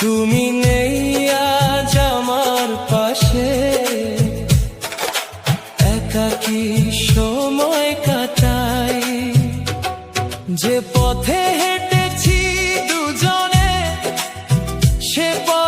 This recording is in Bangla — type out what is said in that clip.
তুমি নেই আজ আমার পাশে, একাকী সময় কাটাই। যে পথে হেঁটেছি দুজনে, সে পথ